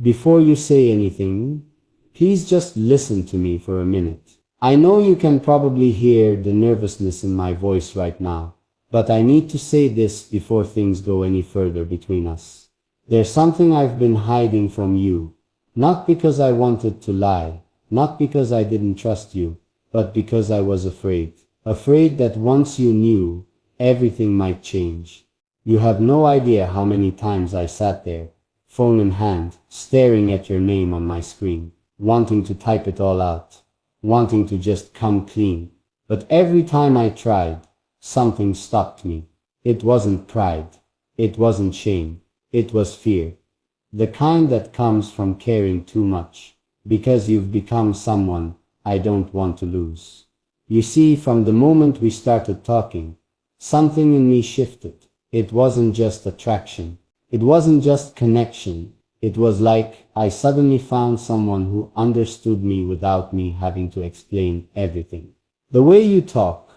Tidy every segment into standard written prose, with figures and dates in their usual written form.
before you say anything, please just listen to me for a minute. I know you can probably hear the nervousness in my voice right now, but I need to say this before things go any further between us. There's something I've been hiding from you, not because I wanted to lie, not because I didn't trust you, but because I was afraid. Afraid that once you knew, everything might change. You have no idea how many times I sat there, phone in hand, staring at your name on my screen, wanting to type it all out, wanting to just come clean. But every time I tried, something stopped me. It wasn't pride. It wasn't shame. It was fear. The kind that comes from caring too much, because you've become someone I don't want to lose. You see, from the moment we started talking, something in me shifted. It wasn't just attraction. It wasn't just connection. It was like I suddenly found someone who understood me without me having to explain everything. The way you talk,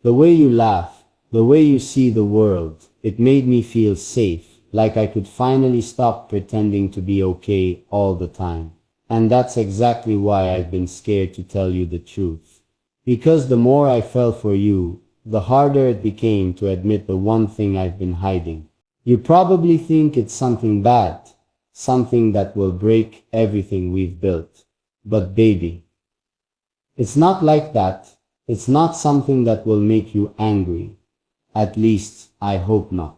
the way you laugh, the way you see the world, it made me feel safe, like I could finally stop pretending to be okay all the time. And that's exactly why I've been scared to tell you the truth. Because the more I fell for you, the harder it became to admit the one thing I've been hiding. You probably think it's something bad, something that will break everything we've built. But baby, it's not like that. It's not something that will make you angry. At least, I hope not.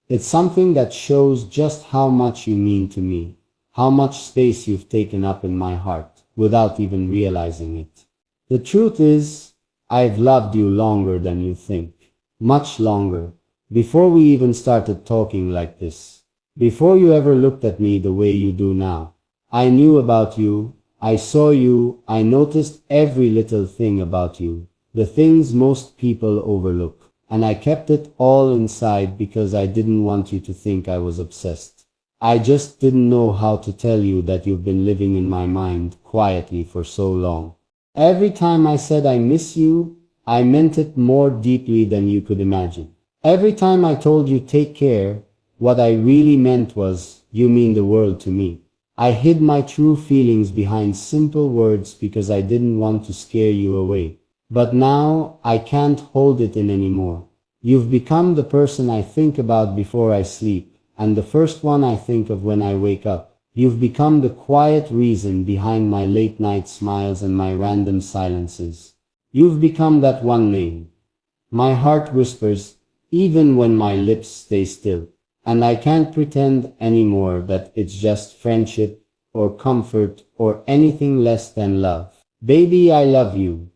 It's something that shows just how much you mean to me, how much space you've taken up in my heart, without even realizing it. The truth is, I've loved you longer than you think. Much longer. Before we even started talking like this. Before you ever looked at me the way you do now. I knew about you. I saw you. I noticed every little thing about you. The things most people overlook. And I kept it all inside because I didn't want you to think I was obsessed. I just didn't know how to tell you that you've been living in my mind quietly for so long. Every time I said I miss you, I meant it more deeply than you could imagine. Every time I told you take care, what I really meant was, you mean the world to me. I hid my true feelings behind simple words because I didn't want to scare you away. But now, I can't hold it in anymore. You've become the person I think about before I sleep, and the first one I think of when I wake up. You've become the quiet reason behind my late night smiles and my random silences. You've become that one name. My heart whispers, even when my lips stay still. And I can't pretend anymore that it's just friendship, or comfort, or anything less than love. Baby, I love you.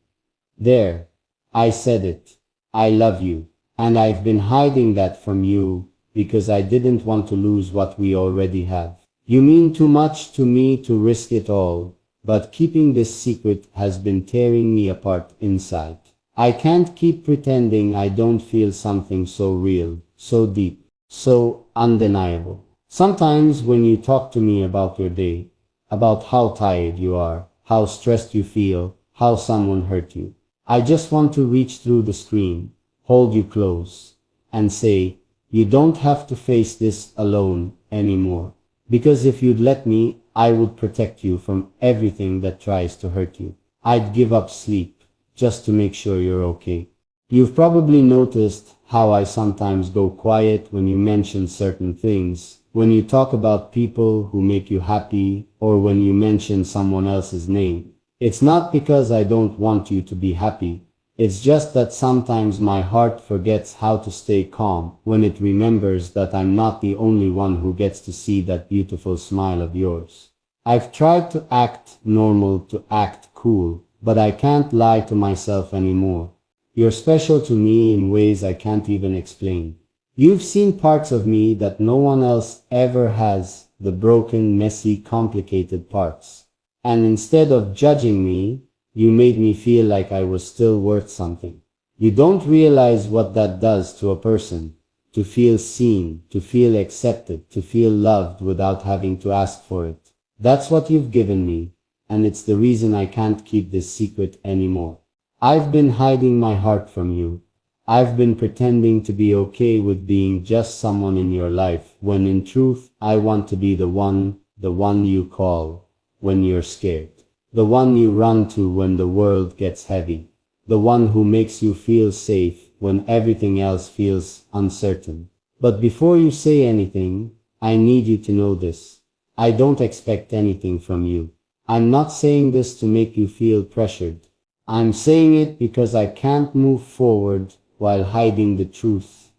There. I said it. I love you. And I've been hiding that from you, because I didn't want to lose what we already have. You mean too much to me to risk it all, but keeping this secret has been tearing me apart inside. I can't keep pretending I don't feel something so real, so deep, so undeniable. Sometimes when you talk to me about your day, about how tired you are, how stressed you feel, how someone hurt you, I just want to reach through the screen, hold you close, and say, you don't have to face this alone anymore. Because if you'd let me, I would protect you from everything that tries to hurt you. I'd give up sleep, just to make sure you're okay. You've probably noticed how I sometimes go quiet when you mention certain things, when you talk about people who make you happy, or when you mention someone else's name. It's not because I don't want you to be happy. It's just that sometimes my heart forgets how to stay calm when it remembers that I'm not the only one who gets to see that beautiful smile of yours. I've tried to act normal, to act cool, but I can't lie to myself anymore. You're special to me in ways I can't even explain. You've seen parts of me that no one else ever has, the broken, messy, complicated parts. And instead of judging me, you made me feel like I was still worth something. You don't realize what that does to a person. To feel seen, to feel accepted, to feel loved without having to ask for it. That's what you've given me, and it's the reason I can't keep this secret anymore. I've been hiding my heart from you. I've been pretending to be okay with being just someone in your life, when in truth, I want to be the one, the one you call when you're scared, the one you run to when the world gets heavy, the one who makes you feel safe when everything else feels uncertain. But before you say anything, I need you to know this. I don't expect anything from you. I'm not saying this to make you feel pressured. I'm saying it because I can't move forward while hiding the truth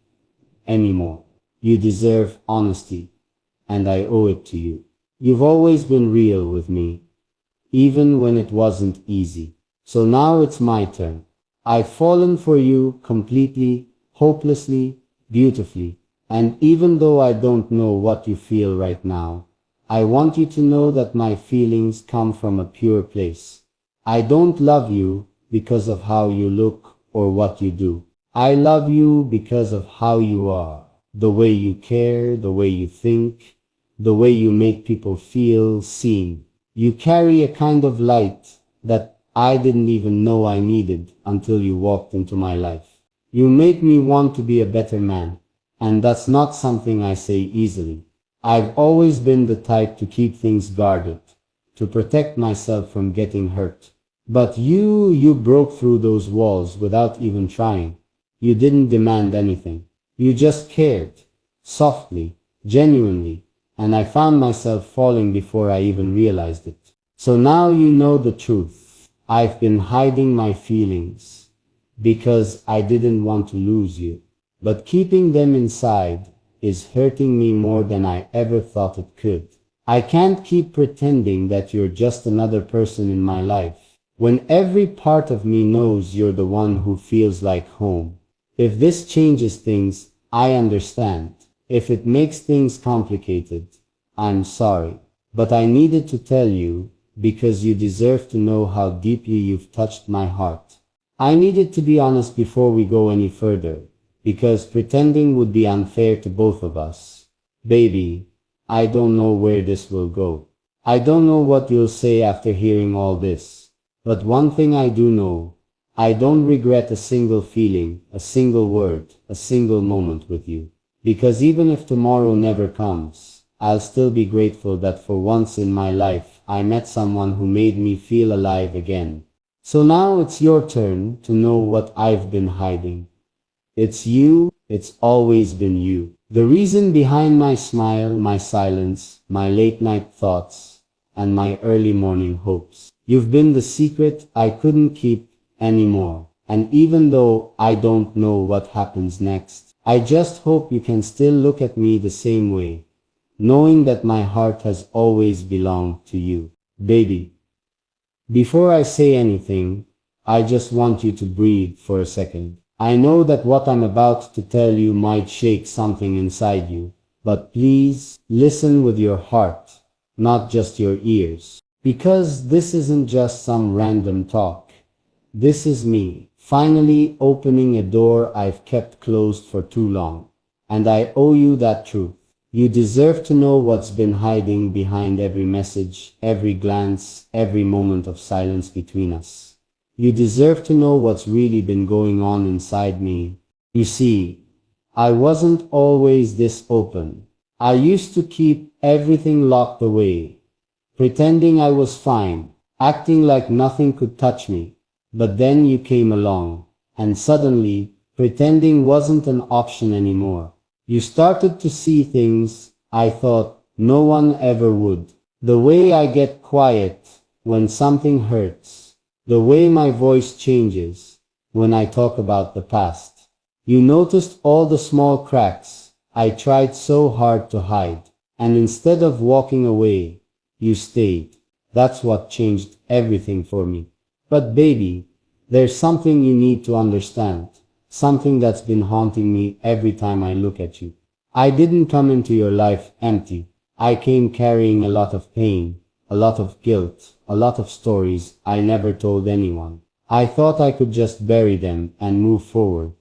anymore. You deserve honesty, and I owe it to you. You've always been real with me, even when it wasn't easy. So now it's my turn. I've fallen for you completely, hopelessly, beautifully. And even though I don't know what you feel right now, I want you to know that my feelings come from a pure place. I don't love you because of how you look or what you do. I love you because of how you are, the way you care, the way you think, the way you make people feel seen. You carry a kind of light that I didn't even know I needed until you walked into my life. You make me want to be a better man, and that's not something I say easily. I've always been the type to keep things guarded, to protect myself from getting hurt. But you broke through those walls without even trying. You didn't demand anything. You just cared, softly, genuinely, and I found myself falling before I even realized it. So now you know the truth. I've been hiding my feelings because I didn't want to lose you. But keeping them inside is hurting me more than I ever thought it could. I can't keep pretending that you're just another person in my life, when every part of me knows you're the one who feels like home. If this changes things, I understand. If it makes things complicated, I'm sorry. But I needed to tell you, because you deserve to know how deeply you've touched my heart. I needed to be honest before we go any further, because pretending would be unfair to both of us. Baby, I don't know where this will go. I don't know what you'll say after hearing all this. But one thing I do know, I don't regret a single feeling, a single word, a single moment with you. Because even if tomorrow never comes, I'll still be grateful that for once in my life I met someone who made me feel alive again. So now it's your turn to know what I've been hiding. It's you, it's always been you. The reason behind my smile, my silence, my late night thoughts, and my early morning hopes. You've been the secret I couldn't keep anymore. And even though I don't know what happens next, I just hope you can still look at me the same way, knowing that my heart has always belonged to you. Baby, before I say anything, I just want you to breathe for a second. I know that what I'm about to tell you might shake something inside you, but please listen with your heart, not just your ears. Because this isn't just some random talk. This is me, finally opening a door I've kept closed for too long. And I owe you that truth. You deserve to know what's been hiding behind every message, every glance, every moment of silence between us. You deserve to know what's really been going on inside me. You see, I wasn't always this open. I used to keep everything locked away, pretending I was fine, acting like nothing could touch me. But then you came along, and suddenly, pretending wasn't an option anymore. You started to see things I thought no one ever would. The way I get quiet when something hurts. The way my voice changes when I talk about the past. You noticed all the small cracks I tried so hard to hide. And instead of walking away, you stayed. That's what changed everything for me. But baby, there's something you need to understand. Something that's been haunting me every time I look at you. I didn't come into your life empty. I came carrying a lot of pain, a lot of guilt, a lot of stories I never told anyone. I thought I could just bury them and move forward.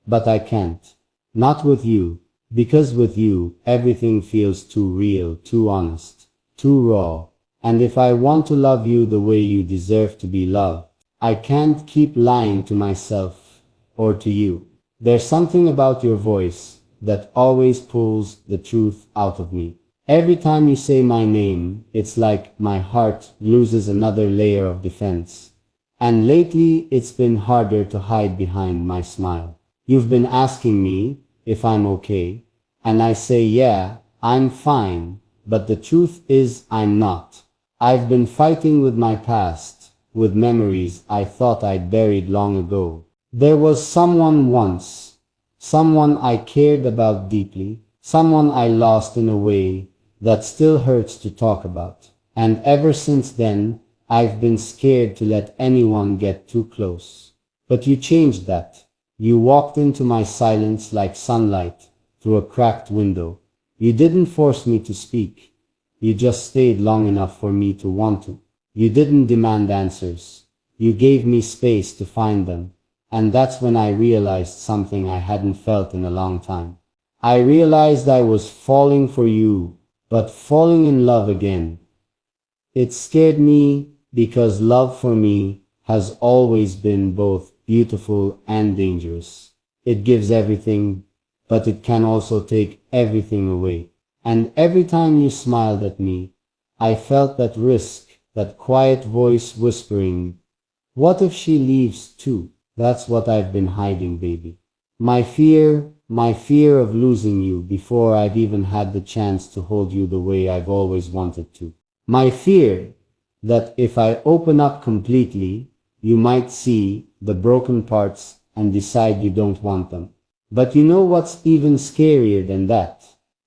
But I can't. Not with you. Because with you, everything feels too real, too honest, too raw. And if I want to love you the way you deserve to be loved, I can't keep lying to myself or to you. There's something about your voice that always pulls the truth out of me. Every time you say my name, it's like my heart loses another layer of defense. And lately, it's been harder to hide behind my smile. You've been asking me if I'm okay, and I say yeah, I'm fine, but the truth is I'm not. I've been fighting with my past, with memories I thought I'd buried long ago. There was someone once, someone I cared about deeply, someone I lost in a way that still hurts to talk about. And ever since then, I've been scared to let anyone get too close. But you changed that. You walked into my silence like sunlight through a cracked window. You didn't force me to speak. You just stayed long enough for me to want to. You didn't demand answers. You gave me space to find them. And that's when I realized something I hadn't felt in a long time. I realized I was falling for you, but falling in love again. It scared me because love for me has always been both beautiful and dangerous. It gives everything, but it can also take everything away. And every time you smiled at me, I felt that risk, that quiet voice whispering, what if she leaves too? That's what I've been hiding, baby. My fear of losing you before I've even had the chance to hold you the way I've always wanted to. My fear that if I open up completely, you might see the broken parts and decide you don't want them. But you know what's even scarier than that?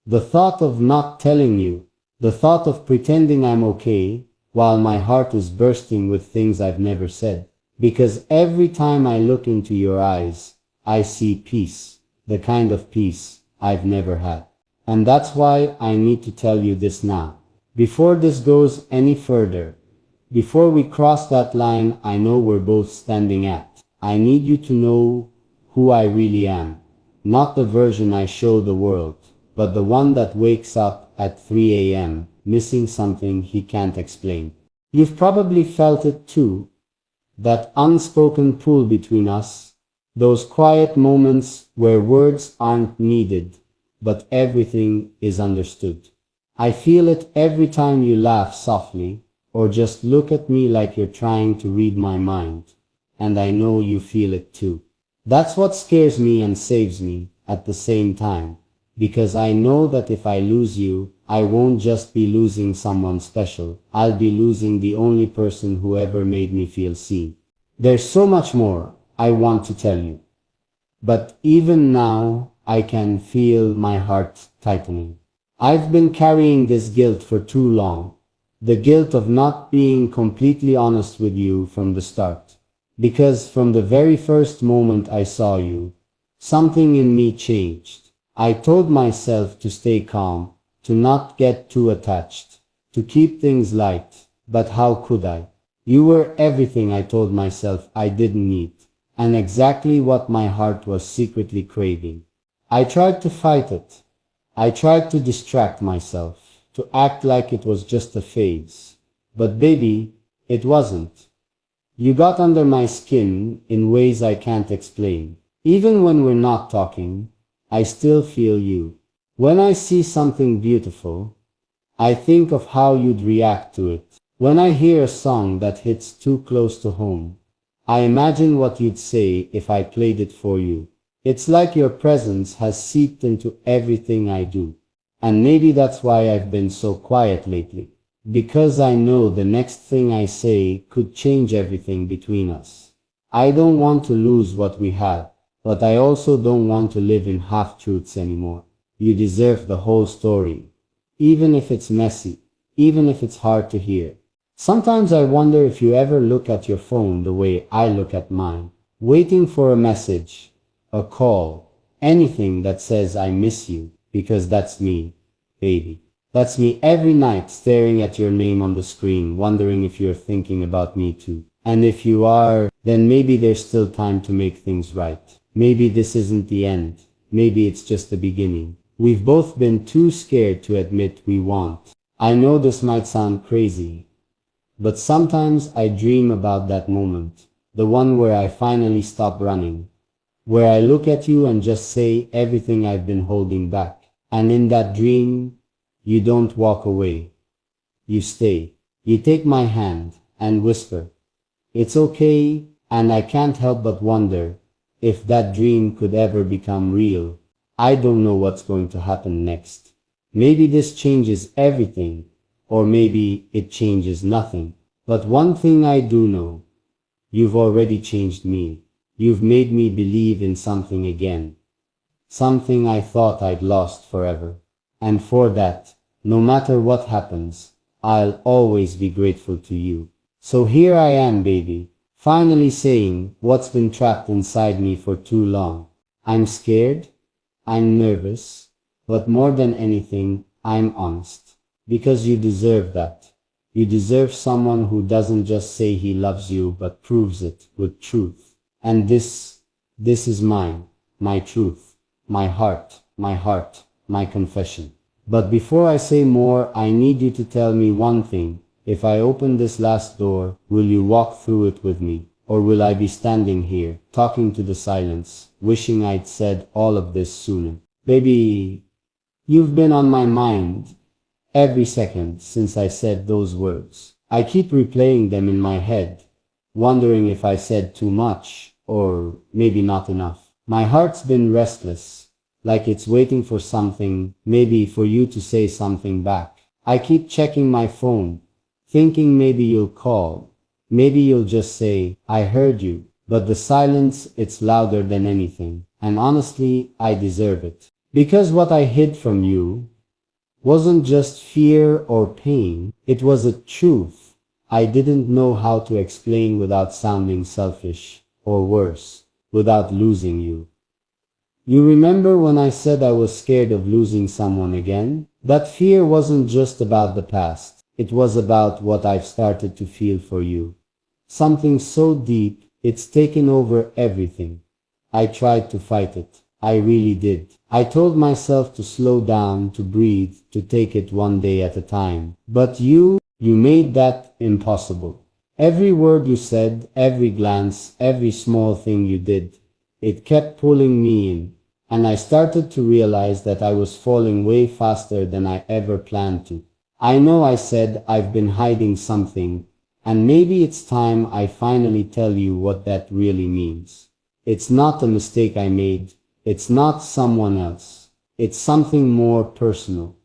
The thought of not telling you, the thought of pretending I'm okay while my heart is bursting with things I've never said. Because every time I look into your eyes, I see peace, the kind of peace I've never had. And that's why I need to tell you this now. Before this goes any further, before we cross that line I know we're both standing at, I need you to know who I really am. Not the version I show the world, but the one that wakes up at 3 a.m. missing something he can't explain. You've probably felt it too. That unspoken pull between us, those quiet moments where words aren't needed, but everything is understood. I feel it every time you laugh softly, or just look at me like you're trying to read my mind, and I know you feel it too. That's what scares me and saves me at the same time, because I know that if I lose you, I won't just be losing someone special, I'll be losing the only person who ever made me feel seen. There's so much more I want to tell you, but even now I can feel my heart tightening. I've been carrying this guilt for too long, the guilt of not being completely honest with you from the start. Because from the very first moment I saw you, something in me changed. I told myself to stay calm, to not get too attached, to keep things light, but how could I? You were everything I told myself I didn't need, and exactly what my heart was secretly craving. I tried to fight it. I tried to distract myself, to act like it was just a phase. But baby, it wasn't. You got under my skin in ways I can't explain. Even when we're not talking, I still feel you. When I see something beautiful, I think of how you'd react to it. When I hear a song that hits too close to home, I imagine what you'd say if I played it for you. It's like your presence has seeped into everything I do. And maybe that's why I've been so quiet lately. Because I know the next thing I say could change everything between us. I don't want to lose what we had, but I also don't want to live in half-truths anymore. You deserve the whole story. Even if it's messy, even if it's hard to hear. Sometimes I wonder if you ever look at your phone the way I look at mine, waiting for a message, a call, anything that says I miss you, because that's me, baby. That's me every night staring at your name on the screen, wondering if you're thinking about me too. And if you are, then maybe there's still time to make things right. Maybe this isn't the end. Maybe it's just the beginning. We've both been too scared to admit we want. I know this might sound crazy, but sometimes I dream about that moment. The one where I finally stop running. Where I look at you and just say everything I've been holding back. And in that dream, You don't walk away. You stay. You take my hand and whisper, "It's okay," and I can't help but wonder if that dream could ever become real. I don't know what's going to happen next. Maybe this changes everything, or maybe it changes nothing. But one thing I do know, you've already changed me. You've made me believe in something again. Something I thought I'd lost forever. And for that, no matter what happens, I'll always be grateful to you. So here I am, baby, finally saying what's been trapped inside me for too long. I'm scared, I'm nervous, but more than anything, I'm honest. Because you deserve that. You deserve someone who doesn't just say he loves you, but proves it with truth. And this is mine, my truth, my heart, my confession. But before I say more, I need you to tell me one thing. If I open this last door, will you walk through it with me? Or will I be standing here, talking to the silence, wishing I'd said all of this sooner? Baby, you've been on my mind every second since I said those words. I keep replaying them in my head, wondering if I said too much, or maybe not enough. My heart's been restless, like it's waiting for something, maybe for you to say something back. I keep checking my phone, thinking maybe you'll call, maybe you'll just say, "I heard you," but the silence, it's louder than anything, and honestly, I deserve it. Because what I hid from you wasn't just fear or pain, it was a truth I didn't know how to explain without sounding selfish, or worse, without losing you. You remember when I said I was scared of losing someone again? That fear wasn't just about the past. It was about what I've started to feel for you. Something so deep, it's taken over everything. I tried to fight it. I really did. I told myself to slow down, to breathe, to take it one day at a time. But you made that impossible. Every word you said, every glance, every small thing you did, it kept pulling me in. And I started to realize that I was falling way faster than I ever planned to. I know I said I've been hiding something, and maybe it's time I finally tell you what that really means. It's not a mistake I made. It's not someone else. It's something more personal.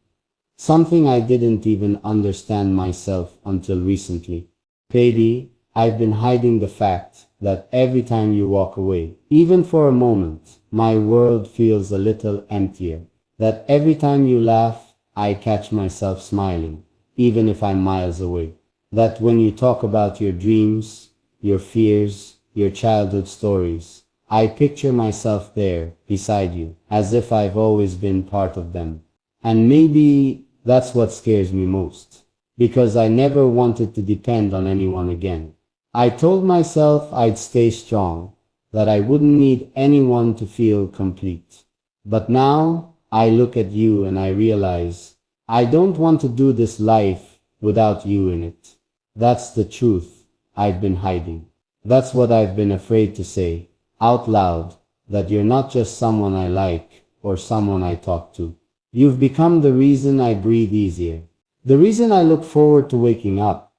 Something I didn't even understand myself until recently. Baby, I've been hiding the fact that every time you walk away, even for a moment, my world feels a little emptier. That every time you laugh, I catch myself smiling, even if I'm miles away. That when you talk about your dreams, your fears, your childhood stories, I picture myself there, beside you, as if I've always been part of them. And maybe that's what scares me most. Because I never wanted to depend on anyone again. I told myself I'd stay strong, that I wouldn't need anyone to feel complete. But now, I look at you and I realize, I don't want to do this life without you in it. That's the truth I've been hiding. That's what I've been afraid to say, out loud, that you're not just someone I like, or someone I talk to. You've become the reason I breathe easier. The reason I look forward to waking up.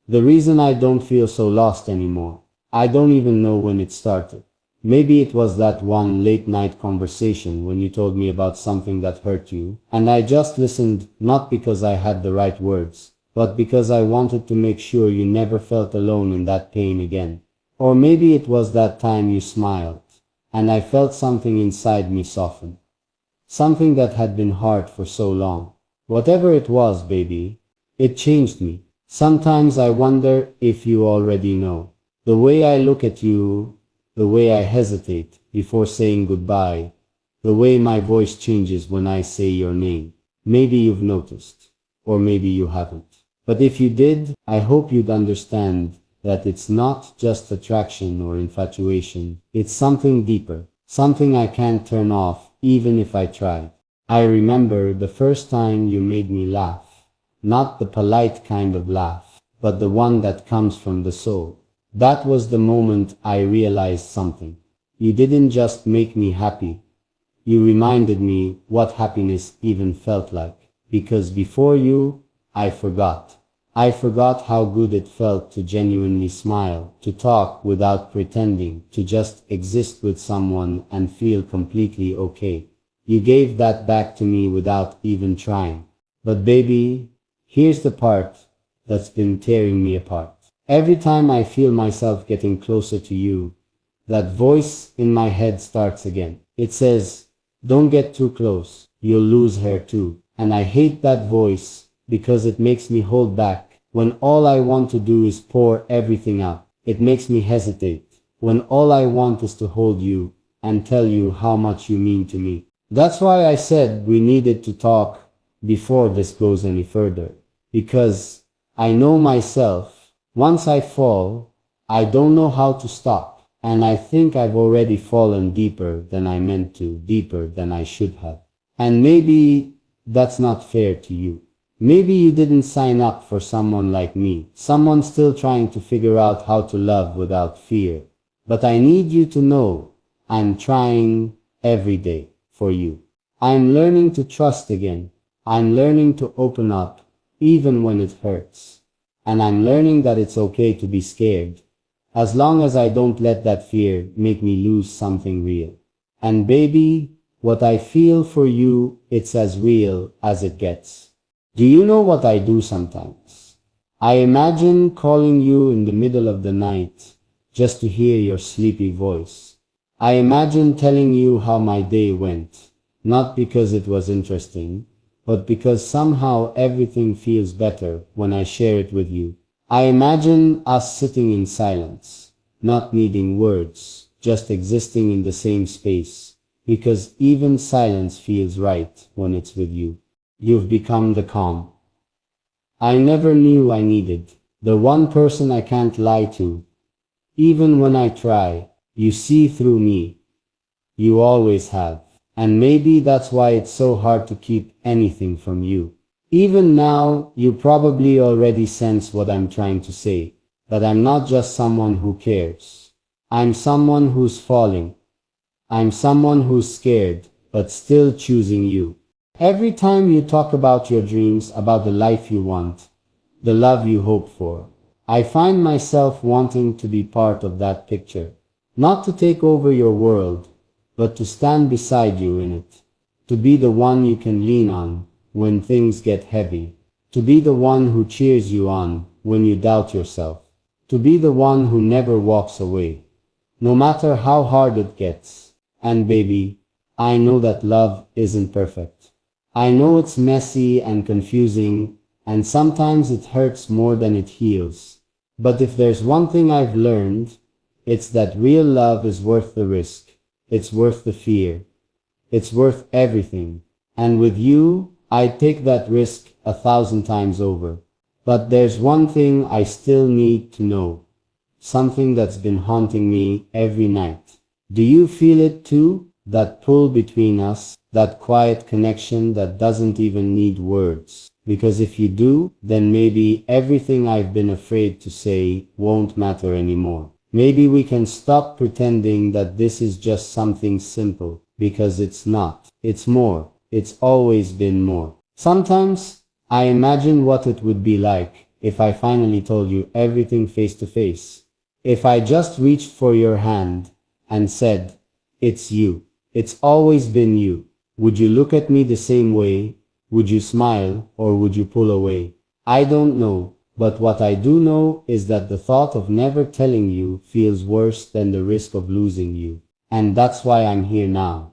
The reason I don't feel so lost anymore. I don't even know when it started. Maybe it was that one late night conversation when you told me about something that hurt you, and I just listened, not because I had the right words, but because I wanted to make sure you never felt alone in that pain again. Or maybe it was that time you smiled, and I felt something inside me soften. Something that had been hard for so long. Whatever it was, baby, it changed me. Sometimes I wonder if you already know. The way I look at you, the way I hesitate before saying goodbye, the way my voice changes when I say your name. Maybe you've noticed, or maybe you haven't. But if you did, I hope you'd understand that it's not just attraction or infatuation. It's something deeper, something I can't turn off even if I try. I remember the first time you made me laugh. Not the polite kind of laugh, but the one that comes from the soul. That was the moment I realized something. You didn't just make me happy. You reminded me what happiness even felt like. because before you, I forgot. I forgot how good it felt to genuinely smile, to talk without pretending, to just exist with someone and feel completely okay. You gave that back to me without even trying. But baby, here's the part that's been tearing me apart. Every time I feel myself getting closer to you, that voice in my head starts again. It says, don't get too close, you'll lose her too. And I hate that voice because it makes me hold back when all I want to do is pour everything out. It makes me hesitate when all I want is to hold you and tell you how much you mean to me. That's why I said we needed to talk before this goes any further. Because I know myself, once I fall, I don't know how to stop. And I think I've already fallen deeper than I meant to, deeper than I should have. And maybe that's not fair to you. Maybe you didn't sign up for someone like me, someone still trying to figure out how to love without fear. But I need you to know, I'm trying every day for you. I'm learning to trust again. I'm learning to open up, even when it hurts. And I'm learning that it's okay to be scared, as long as I don't let that fear make me lose something real. And baby, what I feel for you, it's as real as it gets. Do you know what I do sometimes? I imagine calling you in the middle of the night just to hear your sleepy voice. I imagine telling you how my day went, not because it was interesting, but because somehow everything feels better when I share it with you. I imagine us sitting in silence, not needing words, just existing in the same space, because even silence feels right when it's with you. You've become the calm I never knew I needed, the one person I can't lie to. Even when I try, you see through me. You always have. And maybe that's why it's so hard to keep anything from you. Even now, you probably already sense what I'm trying to say, that I'm not just someone who cares. I'm someone who's falling. I'm someone who's scared, but still choosing you. Every time you talk about your dreams, about the life you want, the love you hope for, I find myself wanting to be part of that picture. Not to take over your world, but to stand beside you in it. To be the one you can lean on when things get heavy. To be the one who cheers you on when you doubt yourself. To be the one who never walks away, no matter how hard it gets. And baby, I know that love isn't perfect. I know it's messy and confusing, and sometimes it hurts more than it heals. But if there's one thing I've learned, it's that real love is worth the risk. It's worth the fear. It's worth everything. And with you, I'd take that risk 1,000 times over. But there's one thing I still need to know. Something that's been haunting me every night. Do you feel it too? That pull between us, that quiet connection that doesn't even need words. Because if you do, then maybe everything I've been afraid to say won't matter anymore. Maybe we can stop pretending that this is just something simple, because it's not. It's more. It's always been more. Sometimes, I imagine what it would be like if I finally told you everything face to face. If I just reached for your hand and said, it's you. It's always been you. Would you look at me the same way? Would you smile, or would you pull away? I don't know, but what I do know is that the thought of never telling you feels worse than the risk of losing you. And that's why I'm here now.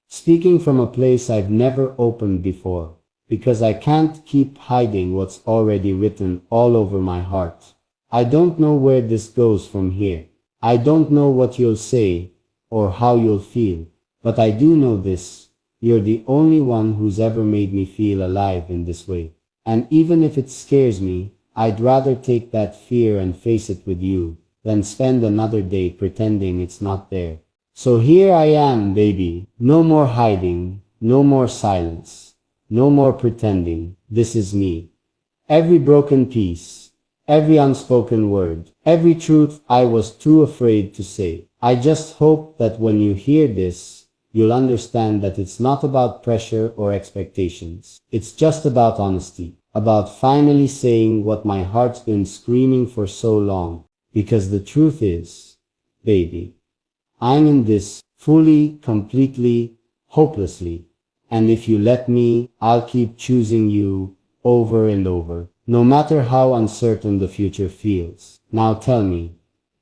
Speaking from a place I've never opened before, because I can't keep hiding what's already written all over my heart. I don't know where this goes from here. I don't know what you'll say, or how you'll feel, but I do know this. You're the only one who's ever made me feel alive in this way. And even if it scares me, I'd rather take that fear and face it with you, than spend another day pretending it's not there. So here I am, baby. No more hiding, no more silence, no more pretending. This is me. Every broken piece, every unspoken word, every truth I was too afraid to say. I just hope that when you hear this, you'll understand that it's not about pressure or expectations. It's just about honesty, about finally saying what my heart's been screaming for so long. Because the truth is, baby, I'm in this fully, completely, hopelessly. And if you let me, I'll keep choosing you over and over, no matter how uncertain the future feels. Now tell me,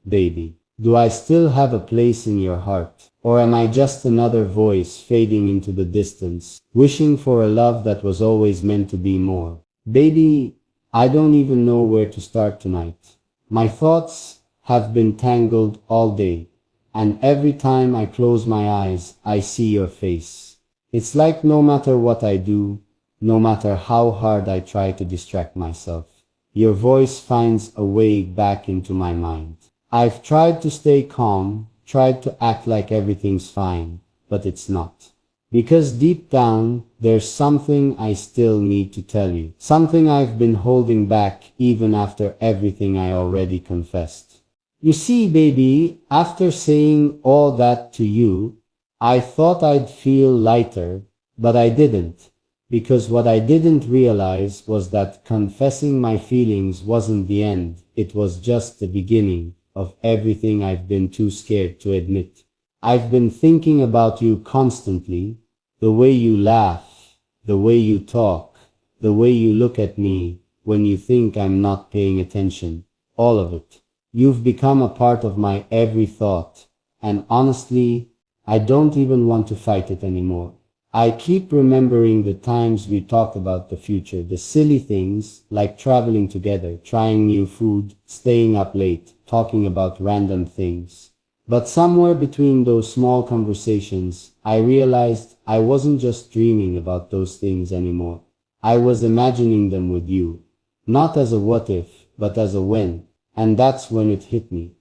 baby, do I still have a place in your heart? Or am I just another voice fading into the distance, wishing for a love that was always meant to be more? Baby, I don't even know where to start tonight. My thoughts have been tangled all day, and every time I close my eyes, I see your face. It's like no matter what I do, no matter how hard I try to distract myself, your voice finds a way back into my mind. I've tried to stay calm, tried to act like everything's fine, but it's not. Because deep down, there's something I still need to tell you. Something I've been holding back even after everything I already confessed. You see, baby, after saying all that to you, I thought I'd feel lighter, but I didn't. Because what I didn't realize was that confessing my feelings wasn't the end. It was just the beginning of everything I've been too scared to admit. I've been thinking about you constantly, the way you laugh, the way you talk, the way you look at me when you think I'm not paying attention, all of it. You've become a part of my every thought, and honestly, I don't even want to fight it anymore. I keep remembering the times we talked about the future, the silly things like traveling together, trying new food, staying up late, talking about random things. But somewhere between those small conversations, I realized I wasn't just dreaming about those things anymore. I was imagining them with you, not as a what if, but as a when. And that's when it hit me.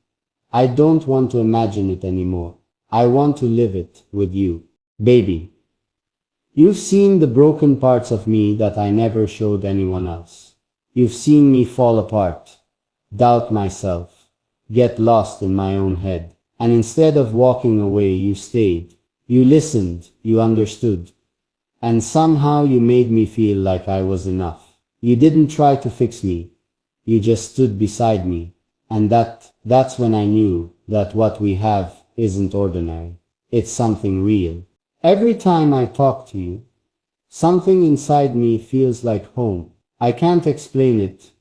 I don't want to imagine it anymore. I want to live it with you. Baby, you've seen the broken parts of me that I never showed anyone else. You've seen me fall apart, doubt myself, get lost in my own head. And instead of walking away, you stayed. You listened, you understood. And somehow you made me feel like I was enough. You didn't try to fix me. You just stood beside me. And that's when I knew that what we have isn't ordinary. It's something real. Every time I talk to you, something inside me feels like home. I can't explain it,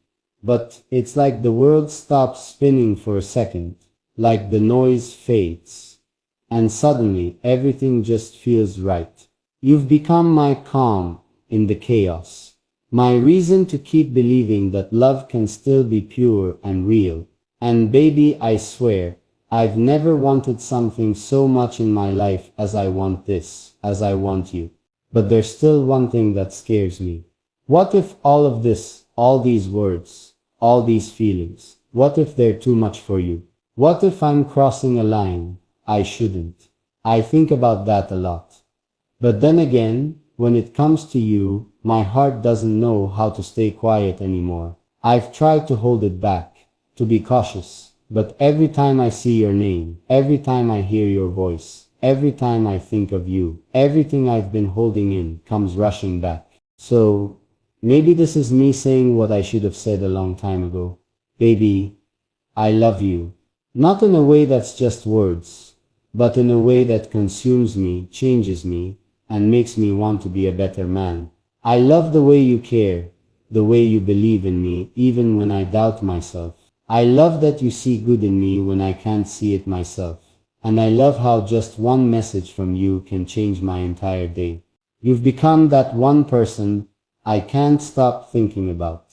but it's like the world stops spinning for a second, like the noise fades, and suddenly everything just feels right. You've become my calm in the chaos, my reason to keep believing that love can still be pure and real. And baby, I swear, I've never wanted something so much in my life as I want this, as I want you. But there's still one thing that scares me. What if all of this, all these words, all these feelings, what if they're too much for you? What if I'm crossing a line I shouldn't? I think about that a lot. But then again, when it comes to you, my heart doesn't know how to stay quiet anymore. I've tried to hold it back, to be cautious, but every time I see your name, every time I hear your voice, every time I think of you, everything I've been holding in comes rushing back. So, maybe this is me saying what I should have said a long time ago. Baby, I love you. Not in a way that's just words, but in a way that consumes me, changes me, and makes me want to be a better man. I love the way you care, the way you believe in me, even when I doubt myself. I love that you see good in me when I can't see it myself. And I love how just one message from you can change my entire day. You've become that one person I can't stop thinking about.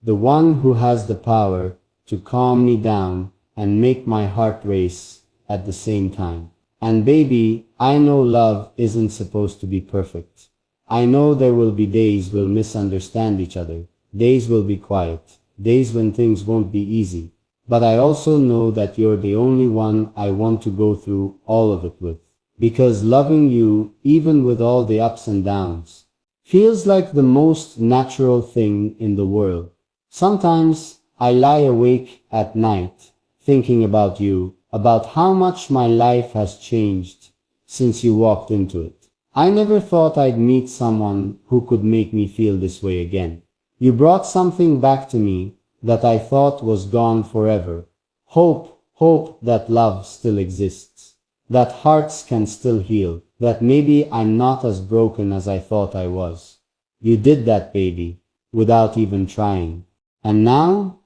The one who has the power to calm me down and make my heart race at the same time. And baby, I know love isn't supposed to be perfect. I know there will be days we'll misunderstand each other. Days will be quiet. Days when things won't be easy. But I also know that you're the only one I want to go through all of it with. Because loving you, even with all the ups and downs, feels like the most natural thing in the world. Sometimes I lie awake at night, thinking about you, about how much my life has changed since you walked into it. I never thought I'd meet someone who could make me feel this way again. You brought something back to me that I thought was gone forever. Hope that love still exists, that hearts can still heal, that maybe I'm not as broken as I thought I was. You did that, baby, without even trying. And now,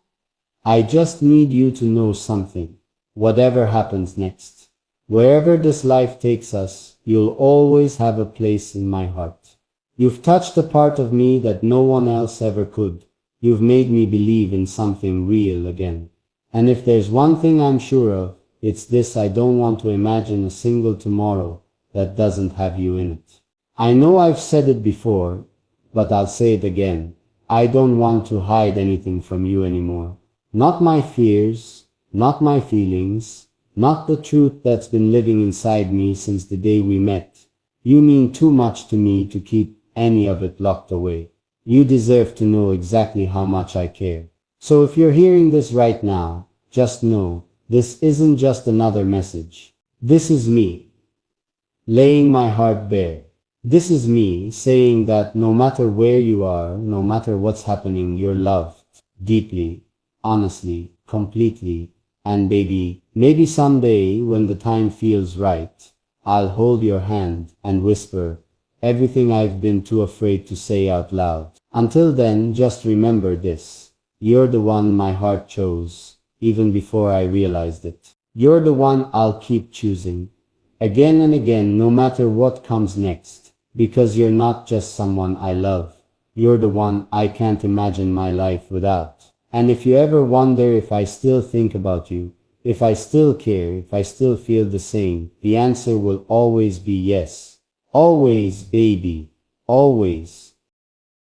I just need you to know something. Whatever happens next, wherever this life takes us, you'll always have a place in my heart. You've touched a part of me that no one else ever could. You've made me believe in something real again. And if there's one thing I'm sure of, it's this: I don't want to imagine a single tomorrow that doesn't have you in it. I know I've said it before, but I'll say it again. I don't want to hide anything from you anymore. Not my fears, not my feelings, not the truth that's been living inside me since the day we met. You mean too much to me to keep any of it locked away. You deserve to know exactly how much I care. So if you're hearing this right now, just know, this isn't just another message. This is me, laying my heart bare. This is me saying that no matter where you are, no matter what's happening, you're loved deeply, honestly, completely. And baby, maybe someday when the time feels right, I'll hold your hand and whisper everything I've been too afraid to say out loud. Until then, just remember this: you're the one my heart chose, even before I realized it. You're the one I'll keep choosing, again and again, no matter what comes next. Because you're not just someone I love, you're the one I can't imagine my life without. And if you ever wonder if I still think about you, if I still care, if I still feel the same, the answer will always be yes. Always, baby. Always.